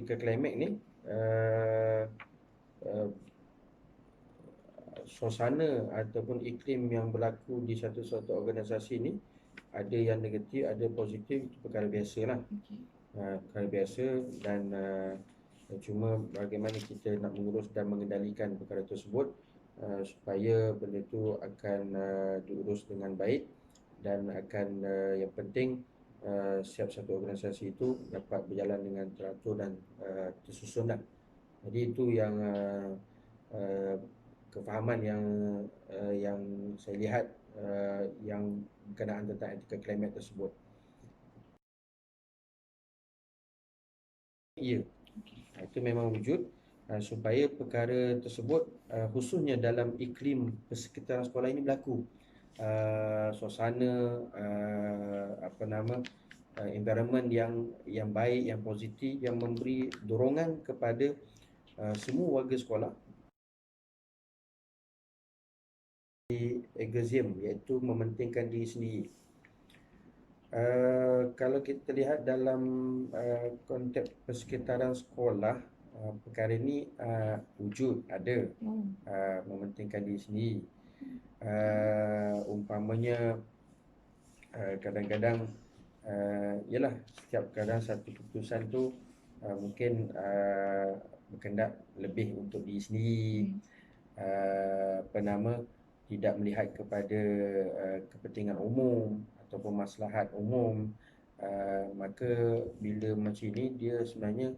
ketika klimak ni uh, suasana ataupun iklim yang berlaku di satu-satu organisasi ni ada yang negatif, ada positif, itu perkara biasa lah. Perkara biasa dan cuma bagaimana kita nak mengurus dan mengendalikan perkara tersebut supaya benda tu akan diurus dengan baik dan akan yang penting setiap satu organisasi itu dapat berjalan dengan teratur dan tersusun lah. Jadi itu yang kefahaman yang saya lihat yang berkenaan tentang etika klimat tersebut. Ya, itu memang wujud supaya perkara tersebut khususnya dalam iklim persekitaran sekolah ini berlaku. Suasana environment yang baik, yang positif, yang memberi dorongan kepada semua warga sekolah di egoism, iaitu mementingkan diri sendiri. Kalau kita lihat dalam konteks persekitaran sekolah, perkara ini wujud, ada, mementingkan diri sendiri. Umpamanya kadang-kadang ialah setiap kadang satu keputusan tu mungkin berkendak lebih untuk diri sendiri, tidak melihat kepada kepentingan umum ataupun maslahat umum. Maka bila macam ini, dia sebenarnya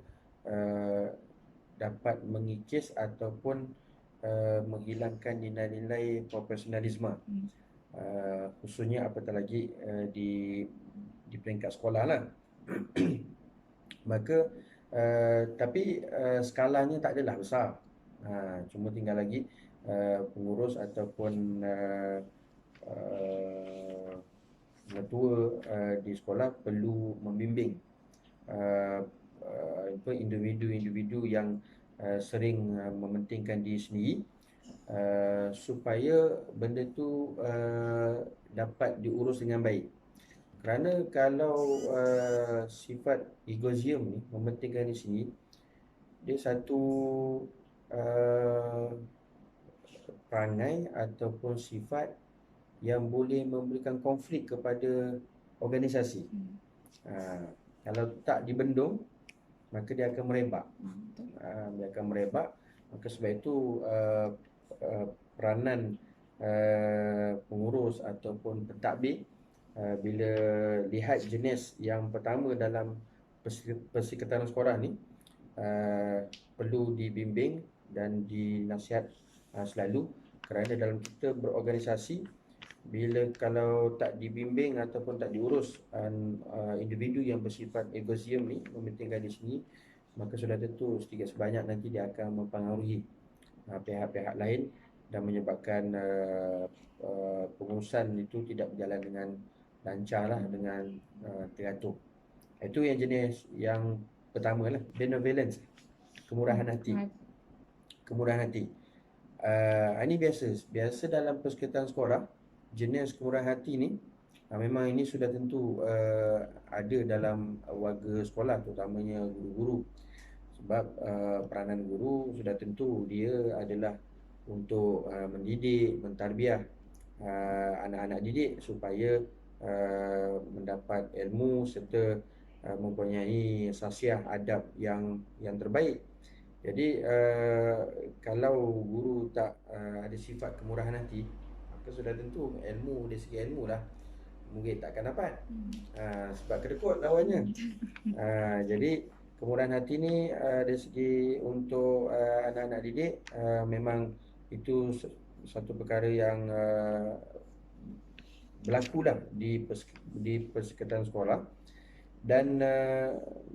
dapat mengikis ataupun menghilangkan nilai-nilai profesionalisme, khususnya apatah lagi di peringkat sekolah lah. Maka tapi skalanya tak adalah besar, cuma tinggal lagi pengurus ataupun ketua di sekolah perlu membimbing individu-individu yang sering mementingkan diri sendiri supaya benda tu dapat diurus dengan baik. Kerana kalau sifat egoism ni, mementingkan diri sendiri, dia satu perangai ataupun sifat yang boleh memberikan konflik kepada organisasi. Kalau tak dibendung, maka dia akan merebak. Maka sebab itu peranan pengurus ataupun pentadbir bila lihat jenis yang pertama dalam persekitaran sekolah ni perlu dibimbing dan dinasihat selalu. Kerana dalam kita berorganisasi, bila kalau tak dibimbing ataupun tak diurus individu yang bersifat egoism ni, mementingkan diri sendiri, maka sudah tentu sedikit sebanyak nanti dia akan mempengaruhi pihak-pihak lain dan menyebabkan pengurusan itu tidak berjalan dengan lancar lah, dengan teratur. Itu yang jenis yang pertama lah, benevolence, kemurahan hati. Kemurahan hati. Ini biasa dalam persekitaran sekolah. Jenis kemurahan hati ni memang ini sudah tentu ada dalam warga sekolah, terutamanya guru-guru. Sebab peranan guru sudah tentu dia adalah untuk mendidik, mentarbiah anak-anak didik supaya mendapat ilmu serta mempunyai sasiah adab yang terbaik. Jadi kalau guru tak ada sifat kemurahan hati, maka sudah tentu ilmu, dari segi ilmu lah, murid tak akan dapat. Sebab kedekut lawannya. Jadi kemurahan hati ni dari segi untuk anak-anak didik memang itu satu perkara yang berlaku dah di persekitaran sekolah. Dan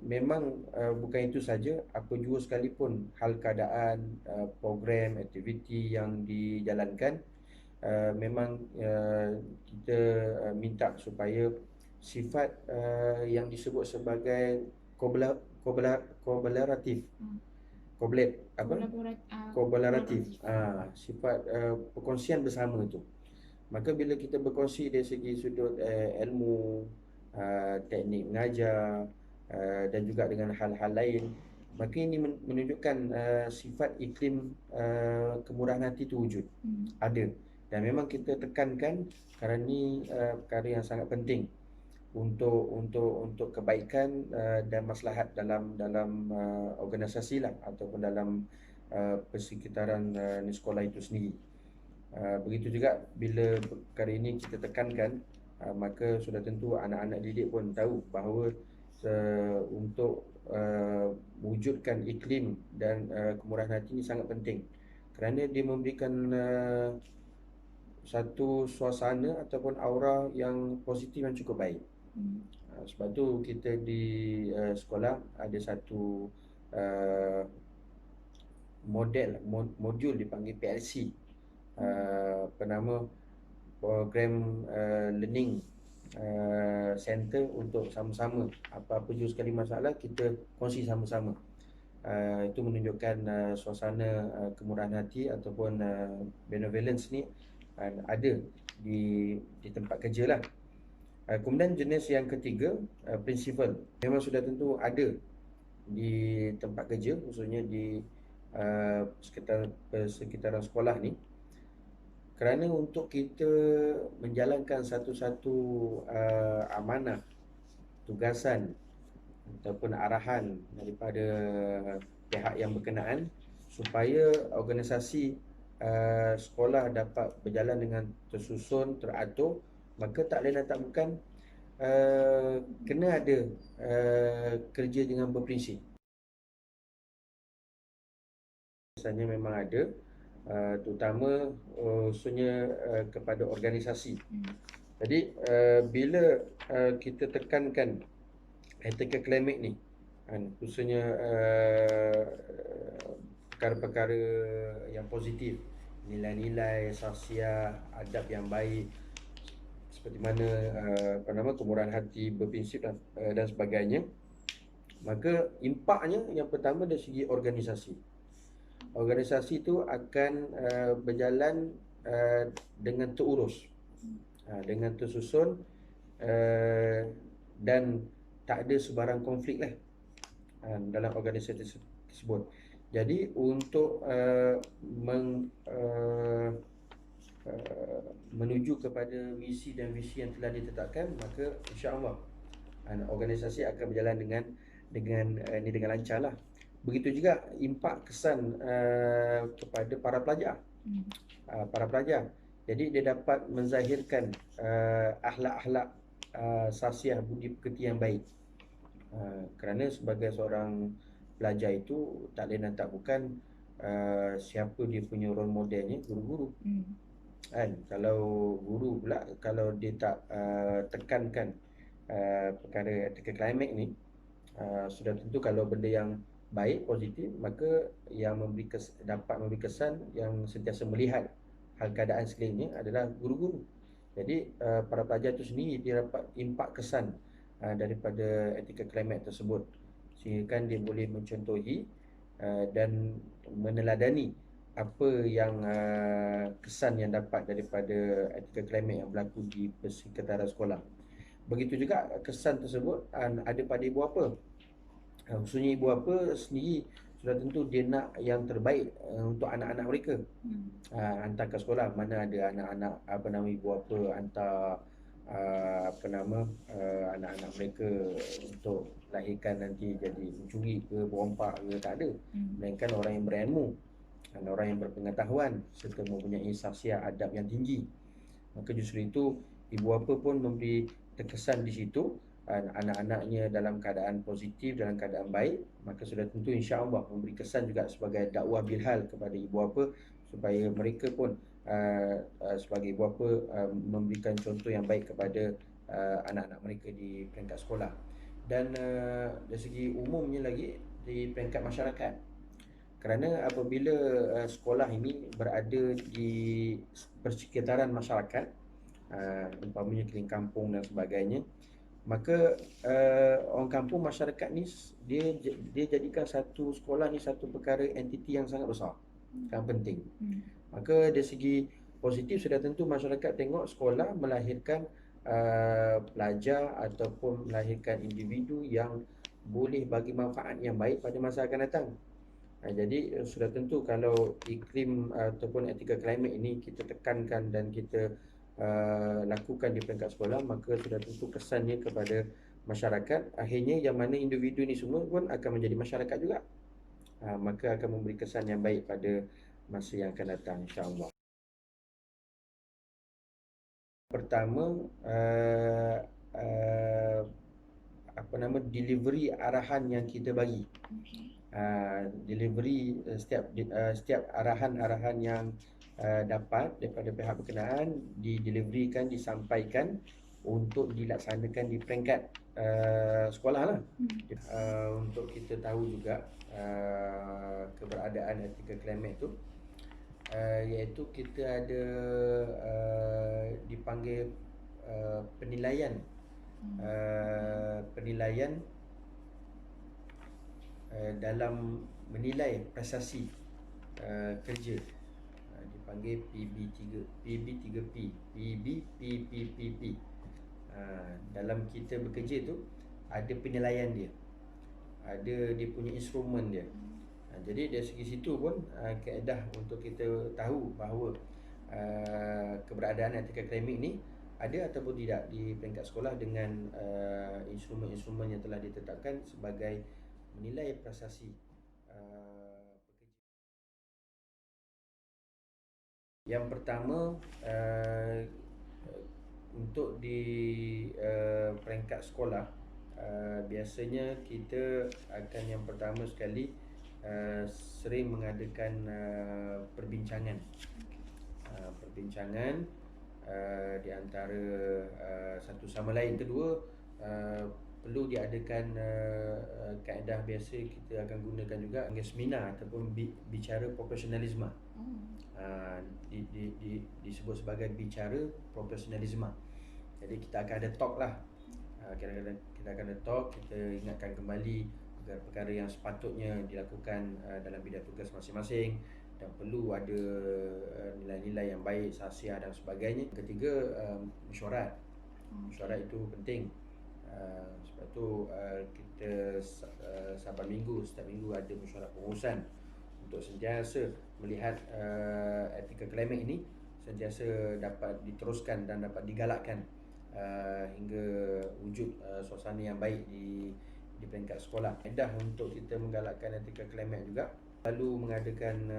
memang bukan itu saja, apa jua sekalipun hal keadaan, program, aktiviti yang dijalankan, memang kita minta supaya sifat yang disebut sebagai kolaboratif, sifat perkongsian bersama itu. Maka bila kita berkongsi dari segi sudut ilmu, teknik mengajar dan juga dengan hal-hal lain, maka ini menunjukkan sifat iklim kemurahan hati itu wujud, ada. Dan memang kita tekankan kerana ini perkara yang sangat penting untuk kebaikan dan maslahat dalam organisasi lah, ataupun dalam persekitaran sekolah itu sendiri. Begitu juga bila perkara ini kita tekankan, maka sudah tentu anak-anak didik pun tahu bahawa untuk mewujudkan iklim dan kemurahan hati ini sangat penting, kerana dia memberikan satu suasana ataupun aura yang positif yang cukup baik. Sebab tu kita di sekolah ada satu modul dipanggil PLC, bernama Program Learning Center, untuk sama-sama apa-apa jua sekali masalah kita kongsi sama-sama. Itu menunjukkan suasana kemurahan hati ataupun benevolence ni ada di tempat kerja lah. Kemudian jenis yang ketiga, principal, memang sudah tentu ada di tempat kerja, khususnya di sekitaran sekolah ni, kerana untuk kita menjalankan satu-satu amanah, tugasan ataupun arahan daripada pihak yang berkenaan, supaya organisasi sekolah dapat berjalan dengan tersusun, teratur, maka tak lain dan tak bukan kena ada kerja dengan berprinsip. Biasanya memang ada, terutama khususnya kepada organisasi. Jadi bila kita tekankan etika akademik ni, khususnya perkara-perkara yang positif, nilai-nilai sasiah, adab yang baik, seperti mana kemurahan hati, berprinsip dan sebagainya, maka impaknya yang pertama dari segi organisasi. Organisasi itu akan berjalan dengan terurus, dengan tersusun, dan tak ada sebarang konflik lah dalam organisasi tersebut. Jadi untuk menuju kepada misi dan visi yang telah ditetapkan, maka insya-Allah organisasi akan berjalan dengan lancar lah. Begitu juga impak kesan kepada para pelajar. Para pelajar, jadi dia dapat menzahirkan akhlak-akhlak sasiah, budi pekerti yang baik. Kerana sebagai seorang pelajar itu tak lain dan tak bukan siapa dia punya role modelnya, guru-guru. Kalau guru pula, kalau dia tak tekankan perkara etika klinik ni, sudah tentu kalau benda yang baik, positif, maka yang dapat memberi kesan, yang sentiasa melihat hal keadaan sekelilingnya adalah guru-guru. Jadi para pelajar itu sendiri dia dapat impak kesan daripada etika klinik tersebut, sehingga dia boleh mencontohi dan meneladani apa yang kesan yang dapat daripada etika klinik yang berlaku di persekitaran sekolah. Begitu juga kesan tersebut ada pada ibu bapa. Khususnya ibu bapa sendiri sudah tentu dia nak yang terbaik untuk anak-anak mereka. Hantar ke sekolah, mana ada anak-anak ibu bapa hantar anak-anak mereka untuk lahirkan nanti jadi mencuri ke, berompak ke, tak ada. Melainkan orang yang berilmu, orang yang berpengetahuan serta mempunyai sasiah adab yang tinggi. Maka justru itu ibu bapa pun memberi terkesan di situ, anak-anaknya dalam keadaan positif, dalam keadaan baik, maka sudah tentu insya-Allah memberi kesan juga sebagai dakwah bilhal kepada ibu bapa, supaya mereka pun sebagai ibu bapa memberikan contoh yang baik kepada anak-anak mereka di peringkat sekolah. Dan dari segi umumnya lagi, di peringkat masyarakat, kerana apabila sekolah ini berada di persekitaran masyarakat, umpamanya keliling kampung dan sebagainya, maka orang kampung, masyarakat ni dia jadikan satu sekolah ni satu perkara entiti yang sangat besar, sangat penting. Maka dari segi positif, sudah tentu masyarakat tengok sekolah melahirkan pelajar ataupun melahirkan individu yang boleh bagi manfaat yang baik pada masa akan datang. Jadi sudah tentu kalau iklim ataupun etika climate ini kita tekankan dan kita lakukan di peringkat sekolah, maka sudah tentu kesannya kepada masyarakat. Akhirnya yang mana individu ni semua pun akan menjadi masyarakat juga. Maka akan memberi kesan yang baik pada masa yang akan datang, insya-Allah. Pertama, uh, apa nama, delivery arahan yang kita bagi. Delivery setiap arahan-arahan yang dapat daripada pihak berkenaan dideliverykan, disampaikan untuk dilaksanakan di peringkat sekolah lah. Untuk kita tahu juga keberadaan etika climate tu, iaitu kita ada dipanggil penilaian dalam menilai prestasi kerja, dipanggil PB3P, PBPPPP. Dalam kita bekerja tu ada penilaian dia, ada dia punya instrumen dia. Jadi dari segi situ pun kaedah untuk kita tahu bahawa keberadaan etika akademik ni ada ataupun tidak di peringkat sekolah dengan instrumen-instrumen yang telah ditetapkan sebagai menilai prestasi pekerja. Yang pertama, untuk di peringkat sekolah, biasanya kita akan yang pertama sekali sering mengadakan perbincangan di antara satu sama lain. Kedua, perlu diadakan kaedah biasa kita akan gunakan juga seminar ataupun bicara profesionalisme. Disebut sebagai bicara profesionalisme. Jadi kita akan ada talk lah. Kita akan ada talk, kita ingatkan kembali perkara yang sepatutnya dilakukan dalam bidang tugas masing-masing, dan perlu ada nilai-nilai yang baik, sahsiah dan sebagainya. Ketiga, mesyuarat. Mesyuarat itu penting. Sebab tu kita setiap minggu ada mesyuarat pengurusan untuk sentiasa melihat etika climate ini sentiasa dapat diteruskan dan dapat digalakkan hingga wujud suasana yang baik di peringkat sekolah. Kaedah untuk kita menggalakkan etika climate juga lalu mengadakan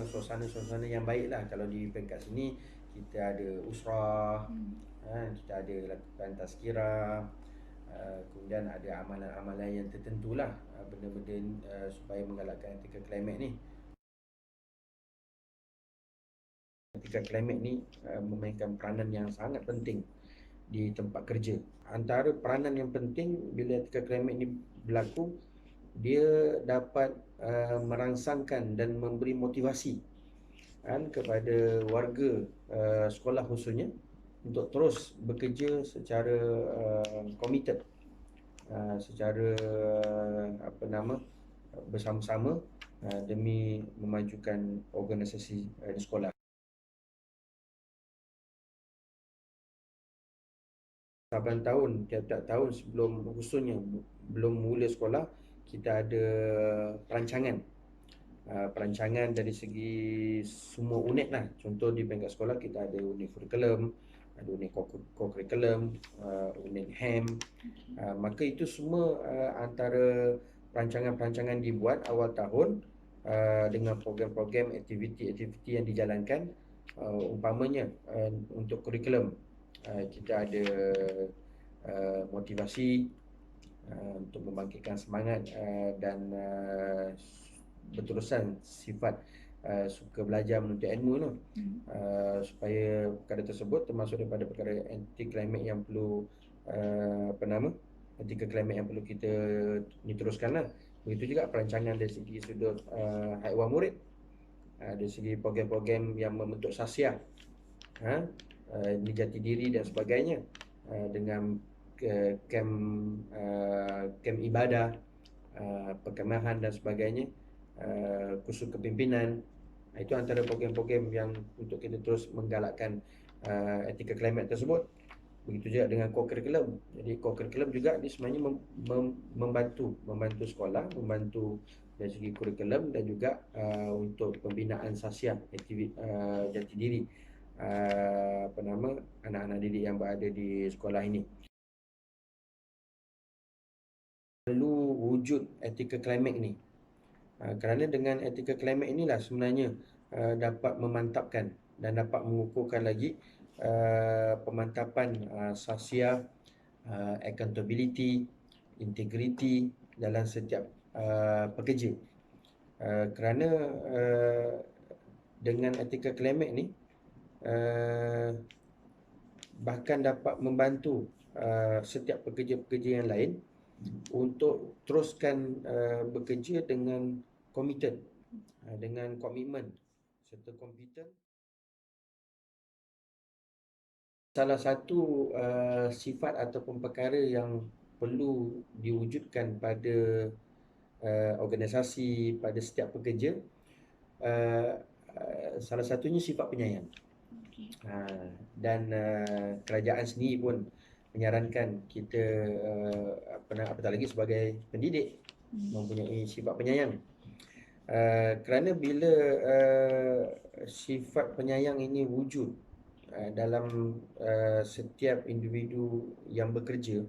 suasana-suasana yang baik lah. Kalau di peringkat sini kita ada usrah, kita ada lakukan tazkirah, kemudian ada amalan-amalan yang tertentu lah, benda-benda supaya menggalakkan etika climate ni. Etika climate ni memainkan peranan yang sangat penting di tempat kerja. Antara peranan yang penting bila etika climate ni berlaku, dia dapat merangsangkan dan memberi motivasi kepada warga sekolah khususnya untuk terus bekerja secara committed, secara bersama-sama demi memajukan organisasi di sekolah. Saban tahun, tiap-tiap tahun sebelum khususnya belum mula sekolah, kita ada perancangan dari segi semua unit lah. Contoh di peringkat sekolah kita ada unit kurikulum, ada unit co-curriculum, unit HAM. Maka itu semua antara perancangan-perancangan dibuat awal tahun dengan program-program aktiviti-aktiviti yang dijalankan. Umpamanya untuk kurikulum, kita ada motivasi untuk membangkitkan semangat dan berterusan sifat suka belajar menuntut ilmu tu. Supaya perkara tersebut termasuk daripada perkara anti climate yang perlu etika climate yang perlu kita diteruskan lah. Begitu juga perancangan dari segi sudut haiwan murid, dari segi program-program yang membentuk sahsiah, jati diri dan sebagainya, dengan kem ibadah, perkemahan dan sebagainya, kursus kepimpinan. Itu antara program-program yang untuk kita terus menggalakkan etika climate tersebut. Begitu juga dengan co-curriculum. Jadi co-curriculum juga dia sebenarnya membantu sekolah, membantu dari segi kurikulum dan juga untuk pembinaan sasiah jati diri anak-anak didik yang berada di sekolah ini. Perlu wujud ethical climate ni. Kerana dengan ethical climate inilah sebenarnya dapat memantapkan dan dapat mengukuhkan lagi pemantapan sasiah, accountability, integriti dalam setiap pekerja. Kerana dengan ethical climate ni bahkan dapat membantu setiap pekerja-pekerja yang lain untuk teruskan bekerja dengan committed, dengan komitmen serta kompeten. Salah satu sifat ataupun perkara yang perlu diwujudkan pada organisasi, pada setiap pekerja, salah satunya sifat penyayang. Dan kerajaan sendiri pun menyarankan kita apatah lagi sebagai pendidik mempunyai sifat penyayang. Kerana bila sifat penyayang ini wujud dalam setiap individu yang bekerja,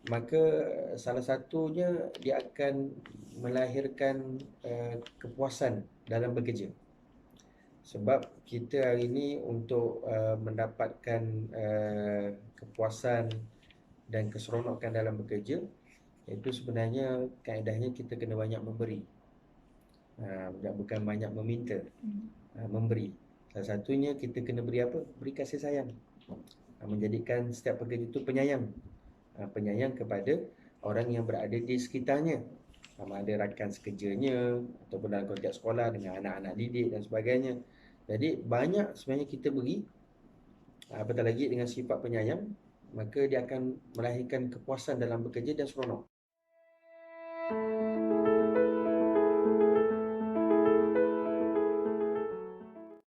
maka salah satunya dia akan melahirkan kepuasan dalam bekerja. Sebab kita hari ini untuk mendapatkan kepuasan dan keseronokan dalam bekerja, itu sebenarnya kaedahnya kita kena banyak memberi, bukan banyak meminta, memberi. Salah satunya kita kena beri apa? Beri kasih sayang, menjadikan setiap pekerja itu penyayang, penyayang kepada orang yang berada di sekitarnya, sama ada rakan sekerjanya ataupun dalam konteks sekolah dengan anak-anak didik dan sebagainya. Jadi banyak sebenarnya kita beri, apatah lagi dengan sifat penyayang, maka dia akan melahirkan kepuasan dalam bekerja dan seronok.